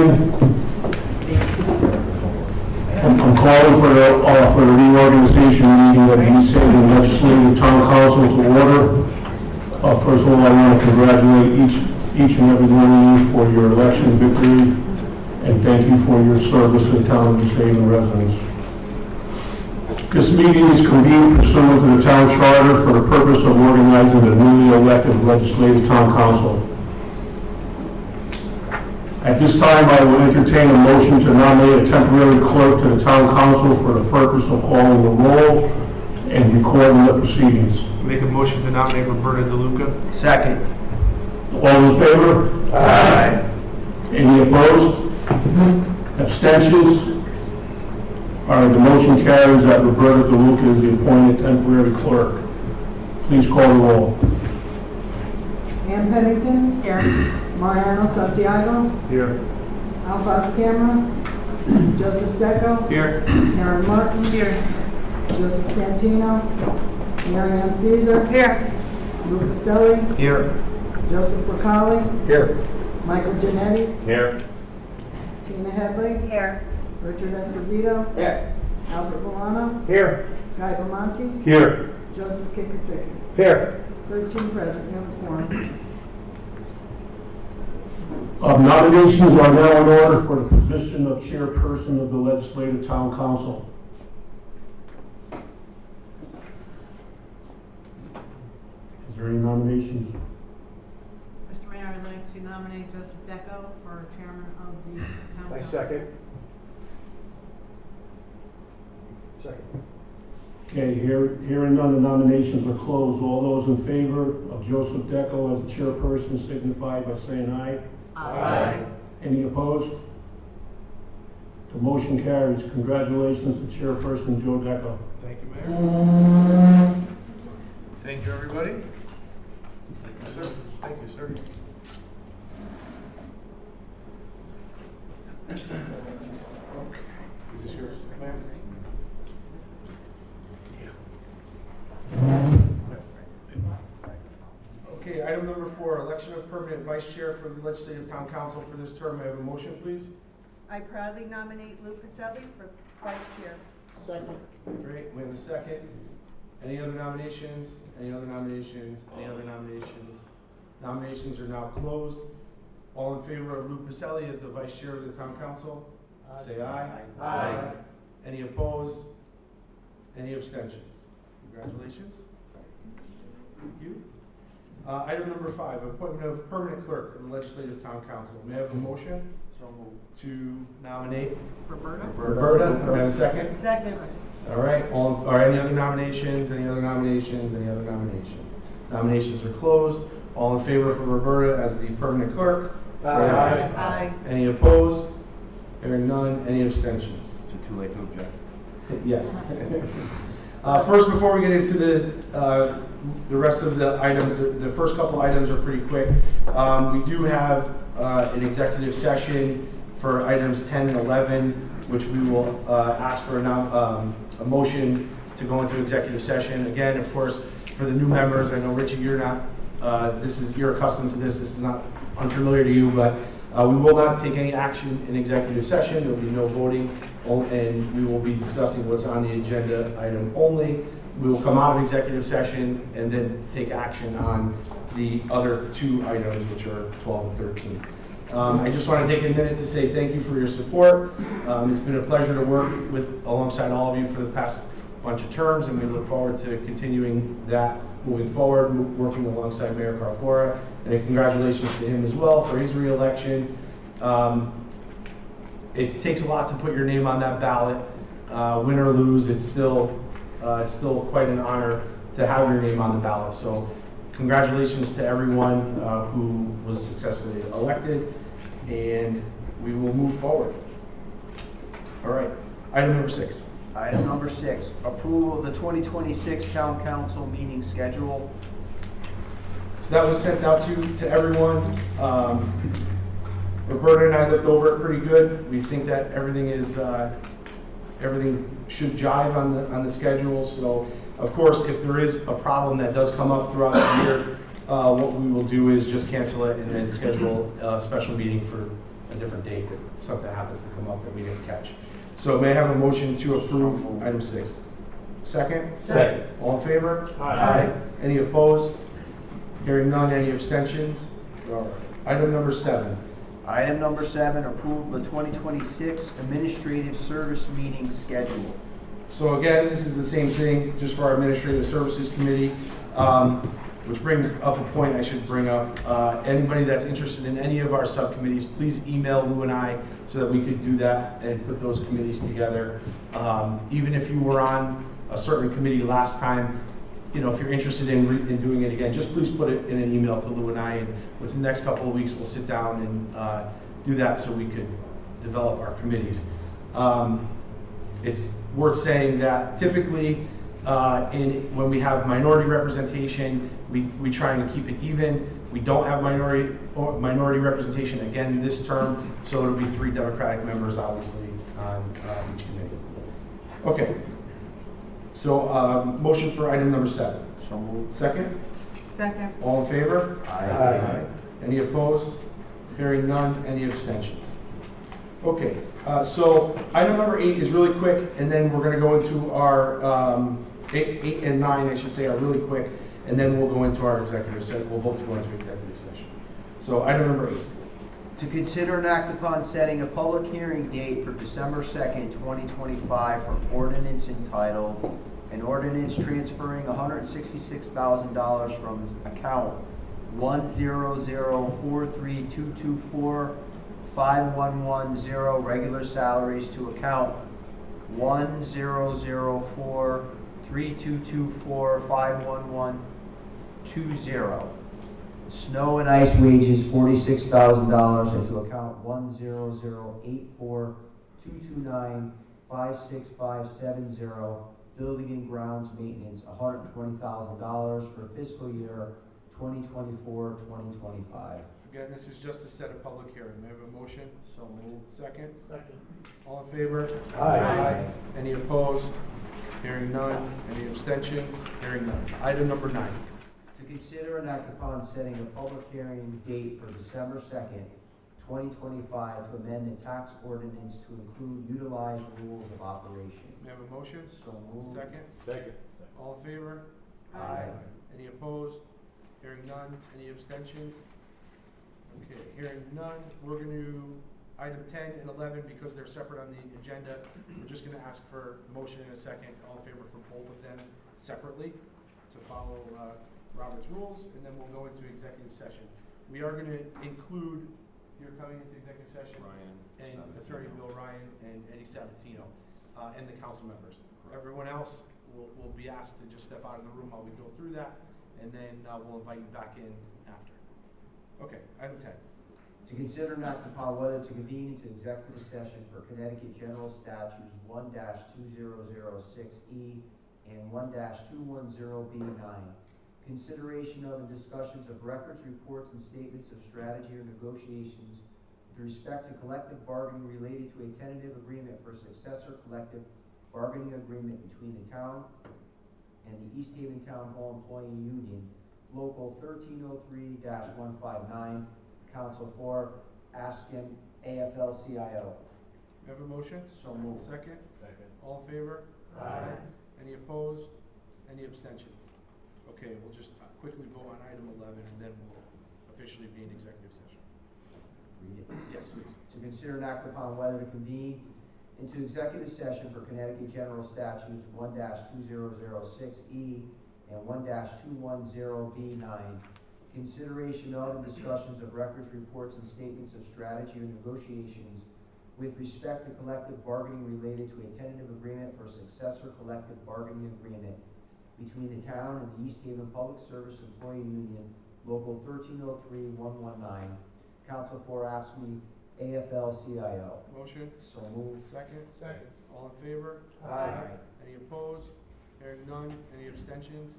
evening. I'm calling for the reorganization meeting of the East Haven Legislative Town Council to order. First of all, I want to congratulate each and every one of you for your election victory, and thank you for your service to the town of East Haven residents. This meeting is convened pursuant to the town charter for the purpose of organizing the newly elected Legislative Town Council. At this time, I will entertain a motion to nominate a temporary clerk to the town council for the purpose of calling the roll and recording the proceedings. Make a motion to nominate Roberta DeLuca. Second. All in favor? Aye. Any opposed? Abstentions? All right, the motion carries that Roberta DeLuca is the appointed temporary clerk. Please call the roll. Ann Pennington. Here. Mariano Santiago. Here. Alphonse Cameron. Joseph Deco. Here. Karen Martin. Here. Joseph Santino. Marianne Caesar. Here. Lou Pacelli. Here. Joseph Ricali. Here. Michael Genetti. Here. Tina Headley. Here. Richard Esposito. Here. Albert Villano. Here. Guy Belmonte. Here. Joseph Kikisicki. Here. 13 present, we have a quorum. Nominations are now in order for the position of chairperson of the Legislative Town Council. Is there any nominations? Mr. Mayor, I'd like to nominate Joseph Deco for chairman of the town council. Second. Second. Okay, hearing none, the nominations are closed. All those in favor of Joseph Deco as the chairperson signify by saying aye. Aye. Any opposed? The motion carries. Congratulations to Chairperson Joe Deco. Thank you, Mayor. Thank you, everybody. Thank you, sir. Thank you, sir. Okay. Is this yours, Mayor? Okay, item number 4, election of permanent vice chair for the Legislative Town Council for this term. May I have a motion, please? I proudly nominate Lou Pacelli for vice chair. Second. Great, we have a second. Any other nominations? Any other nominations? Any other nominations? Nominations are now closed. All in favor of Lou Pacelli as the vice chair of the town council? Say aye. Aye. Any opposed? Any abstentions? Congratulations. Thank you. Item number 5, appointment of permanent clerk of the Legislative Town Council. May I have a motion? So moved. To nominate Roberta? Roberta. May I have a second? Second. All right, or any other nominations, any other nominations, any other nominations? Nominations are closed. All in favor for Roberta as the permanent clerk? Say aye. Aye. Any opposed? Hearing none, any abstentions? Is it too late to object? Yes. First, before we get into the rest of the items, the first couple items are pretty quick. We do have an executive session for items 10 and 11, which we will ask for a motion to go into executive session. Again, of course, for the new members, I know Richie, you're not, you're accustomed to this. This is not unfamiliar to you, but we will not take any action in executive session. There will be no voting, and we will be discussing what's on the agenda item only. We will come out of executive session and then take action on the other 2 items, which are 12 and 13. I just want to take a minute to say thank you for your support. It's been a pleasure to work alongside all of you for the past bunch of terms, and we look forward to continuing that moving forward, working alongside Mayor Carfora. And congratulations to him as well for his re-election. It takes a lot to put your name on that ballot. Win or lose, it's still quite an honor to have your name on the ballot. So congratulations to everyone who was successfully elected, and we will move forward. All right, item number 6. Item number 6, approval of the 2026 Town Council meeting schedule. That was sent out to everyone. Roberta and I looked over it pretty good. We think that everything should jive on the schedule. So, of course, if there is a problem that does come up throughout the year, what we will do is just cancel it and then schedule a special meeting a different date if something happens to come up that we didn't catch. So may I have a motion to approve item 6? Second? Second. All in favor? Aye. Any opposed? Hearing none, any abstentions? All right. Item number 7. Item number 7, approve the 2026 Administrative Service Meeting Schedule. So again, this is the same thing, just for our Administrative Services Committee, which brings up a point I should bring up. Anybody that's interested in any of our subcommittees, please email Lou and I so that we could do that and put those committees together. Even if you were on a certain committee last time, you know, if you're interested in doing it again, just please put it in an email to Lou and I, and within the next couple of weeks, we'll sit down and do that so we could develop our committees. It's worth saying that typically, when we have minority representation, we try and keep it even. We don't have minority representation again this term, so it'll be 3 Democratic members, obviously, on each committee. Okay. So, motion for item number 7. So moved. Second? Second. All in favor? Aye. Any opposed? Hearing none, any abstentions? Okay, so item number 8 is really quick, and then we're gonna go into our, 8 and 9, I should say, are really quick, and then we'll go into our executive session, we'll vote to go into executive session. So item number 8. To consider and act upon setting a public hearing date for December 2nd, 2025 for ordinance entitled, an ordinance transferring $166,000 from account 10043224511 regular salaries to account 1004322451120. Snow and ice wages, $46,000 into account 1008422956570. Building and grounds maintenance, $120,000 for fiscal year 2024-2025. Again, this is just to set a public hearing. May I have a motion? So moved. Second? Second. All in favor? Aye. Any opposed? Hearing none. Any abstentions? Hearing none. Item number 9. To consider and act upon setting a public hearing date for December 2nd, 2025 to amend the tax ordinance to include utilized rules of operation. May I have a motion? So moved. Second? Second. All in favor? Aye. Any opposed? Hearing none. Any abstentions? Okay, hearing none. We're going to, item 10 and 11, because they're separate on the agenda, we're just going to ask for a motion in a second. All in favor for both of them separately to follow Robert's rules, and then we'll go into executive session. We are going to include, you're coming into executive session? Ryan. And Attorney Bill Ryan and Eddie Sabatino, and the council members. Everyone else will be asked to just step out of the room while we go through that, and then we'll invite you back in after. Okay, item 10. To consider and act upon whether to convene into executive session for Connecticut General Statutes 1-2006E and 1-210B9. Consideration of and discussions of records, reports, and statements of strategy or negotiations with respect to collective bargaining related to a tentative agreement for successor collective bargaining agreement between the town and the East Haven Town Hall Employee Union, Local 1303-159, Council for Askin, AFL-CIO. We have a motion? So moved. Second? Second. All in favor? Aye. Any opposed? Any abstentions? Okay, we'll just quickly vote on item 11, and then we'll officially be in executive session. Read it. Yes, please. To consider and act upon whether to convene into executive session for Connecticut General Statutes 1-2006E and 1-210B9. Consideration of and discussions of records, reports, and statements of strategy or negotiations with respect to collective bargaining related to a tentative agreement for a successor collective bargaining agreement between the town and the East Haven Public Service Employee Union, Local 1303-119, Council for AFSCME, AFL-CIO. Motion? So moved. Second? Second. All in favor? Aye. Any opposed? Hearing none. Any abstentions?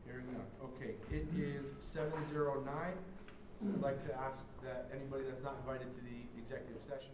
Hearing none. Okay, it is 7:09. I'd like to ask that anybody that's not invited to the executive session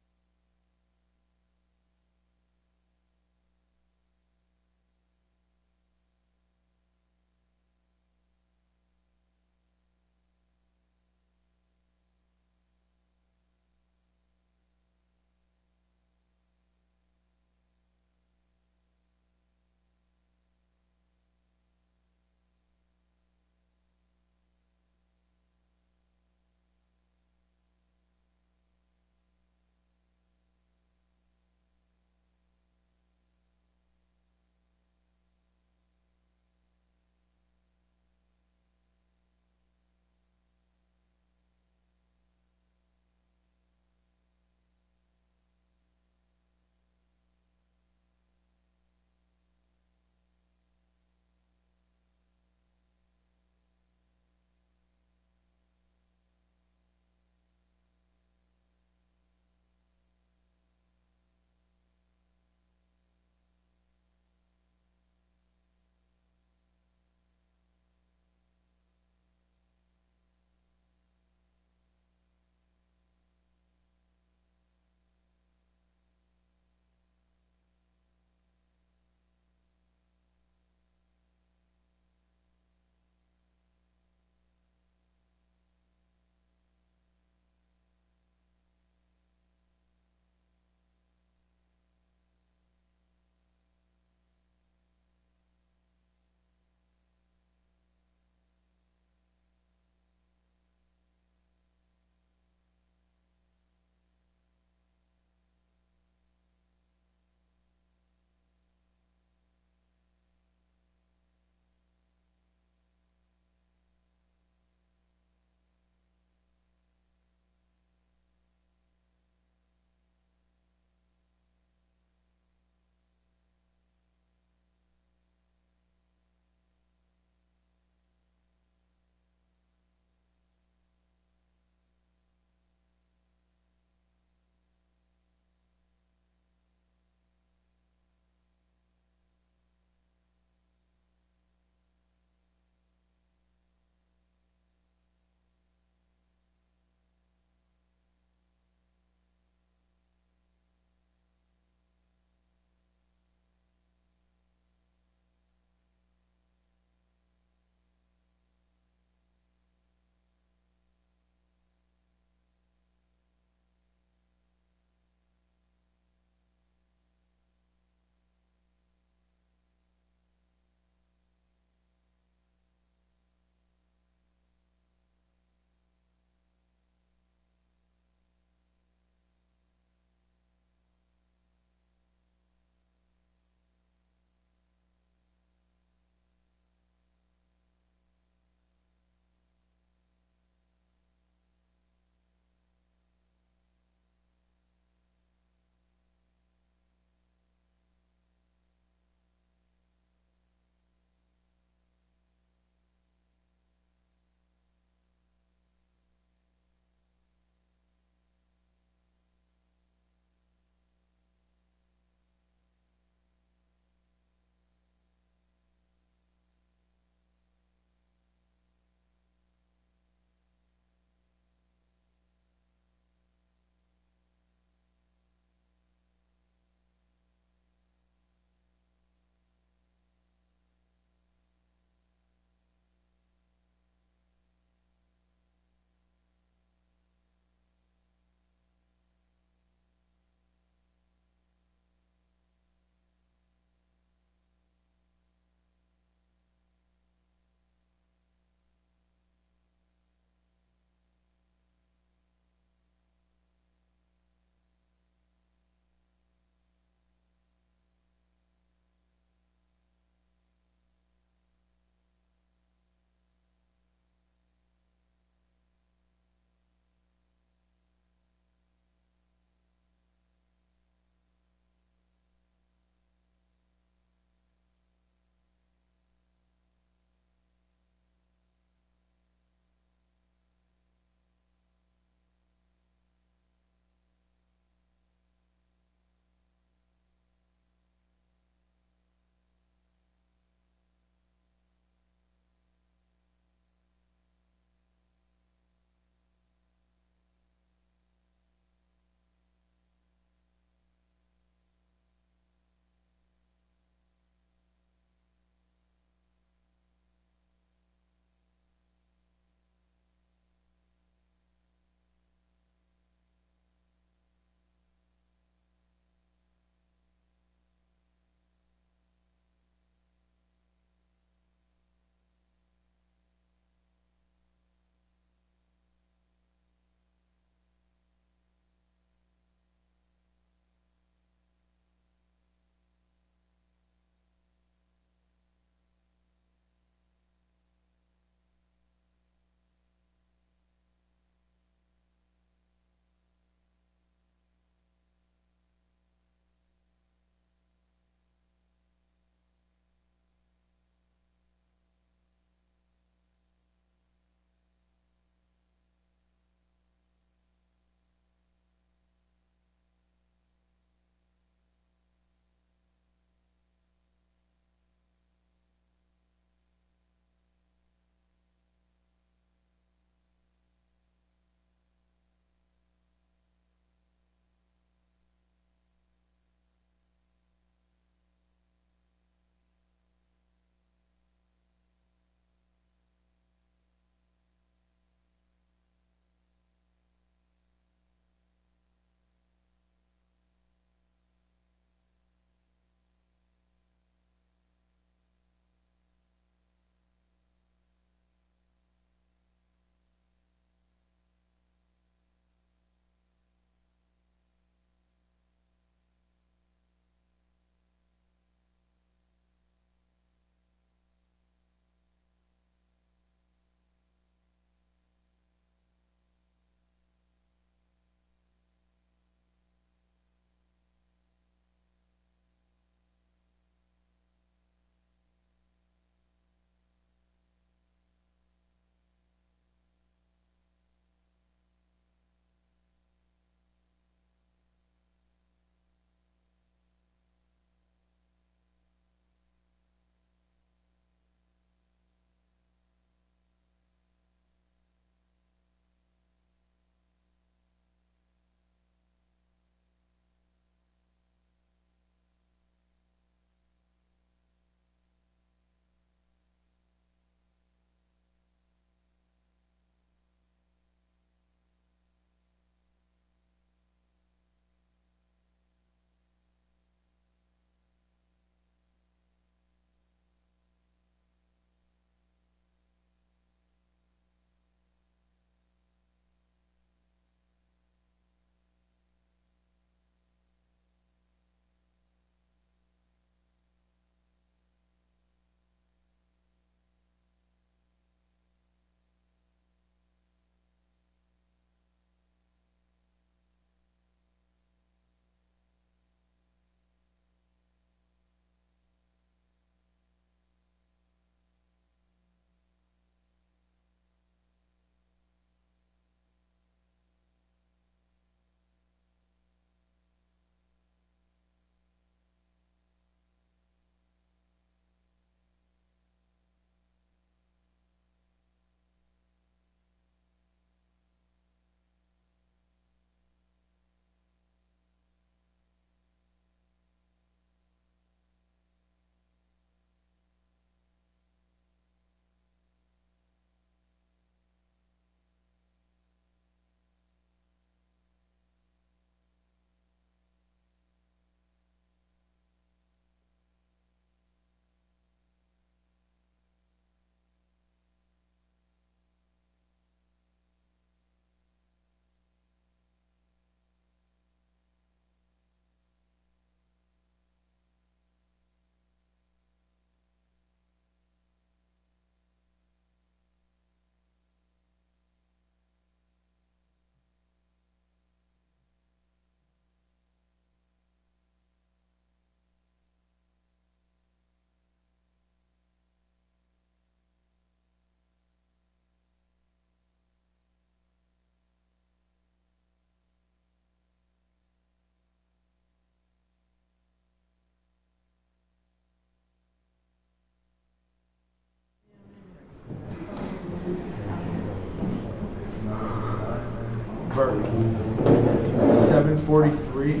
43,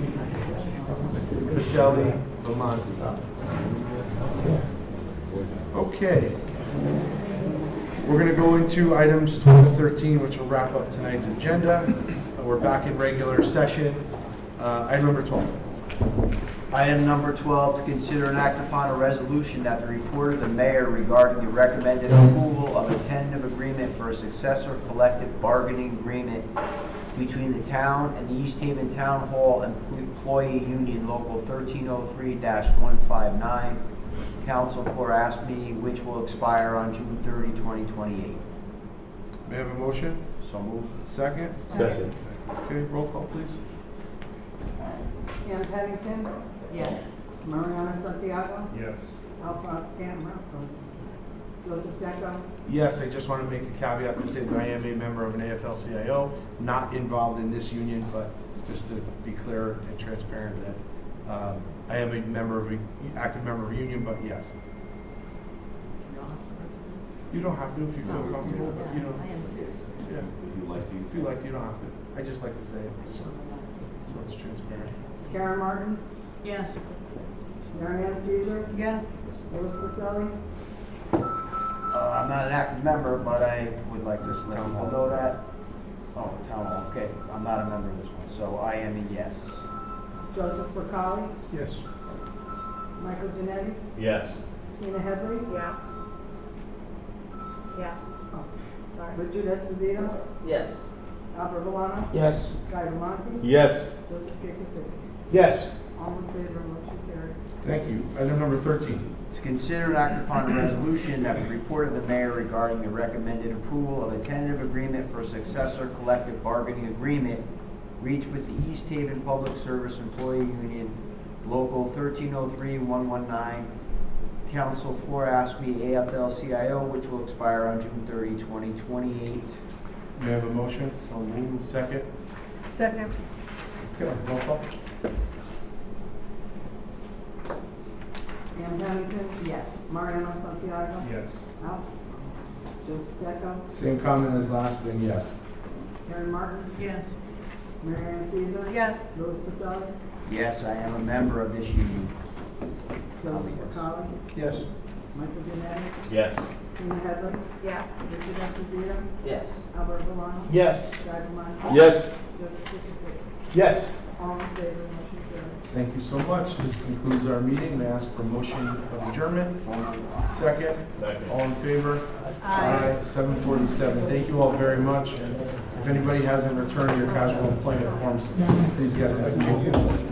Caselli, Lamonti. Okay. We're going to go into items 12 to 13, which will wrap up tonight's agenda. We're back in regular session. Item number 12. Item number 12, to consider and act upon a resolution that the report of the mayor regarding the recommended approval of a tentative agreement for a successor collective bargaining agreement between the town and the East Haven Town Hall Employee Union Local 1303-159, Council for ASME, which will expire on June 30, 2028. May I have a motion? So moved. Second? Second. Okay, roll call, please. Ann Pennington, Yes. Mariana Santiago, Yes. Alphonse Cameron, Joseph Deco, Yes, I just want to make a caveat to say that I am a member of an AFL-CIO, not involved in this union, but just to be clear and transparent that I am a member of, active member of a union, but yes. You don't have to if you feel comfortable, but you don't. I am too. Yeah. If you like to, you don't have to. I just like to say it, just so it's transparent. Karen Martin, Yes. Marianne Caesar, Yes. Louis Pacelli, I'm not an active member, but I would like to let people know that. Oh, town hall, okay. I'm not a member of this one, so I am a yes. Joseph Bercali, Yes. Michael Genetti, Yes. Tina Headley, Yes. Yes. Sorry. Richard Esposito, Yes. Albert Valano, Yes. Guy Monti, Yes. Joseph Kikisik. Yes. All in favor, motion carried. Thank you. Item number 13. To consider and act upon a resolution that the report of the mayor regarding the recommended approval of a tentative agreement for a successor collective bargaining agreement reached with the East Haven Public Service Employee Union, Local 1303-119, Council for ASME AFL-CIO, which will expire on June 30, 2028. May I have a motion? So moved. Second? Second. Okay, roll call. Ann Pennington, Yes. Mariano Santiago, Yes. Joseph Deco, Same comment as last, then yes. Karen Martin, Yes. Marianne Caesar, Yes. Louis Pacelli, Yes, I am a member of this union. Joseph Bercali, Yes. Michael Genetti, Yes. Tina Headley, Yes. Richard Esposito, Yes. Albert Valano, Yes. Guy Monti, Yes. Joseph Kikisik. Yes. All in favor, motion carried. Thank you so much. This concludes our meeting. May I ask for motion of adjournment? Second? Second. All in favor? Aye. 7:47. Thank you all very much. And if anybody hasn't returned your casual employment forms, please get them.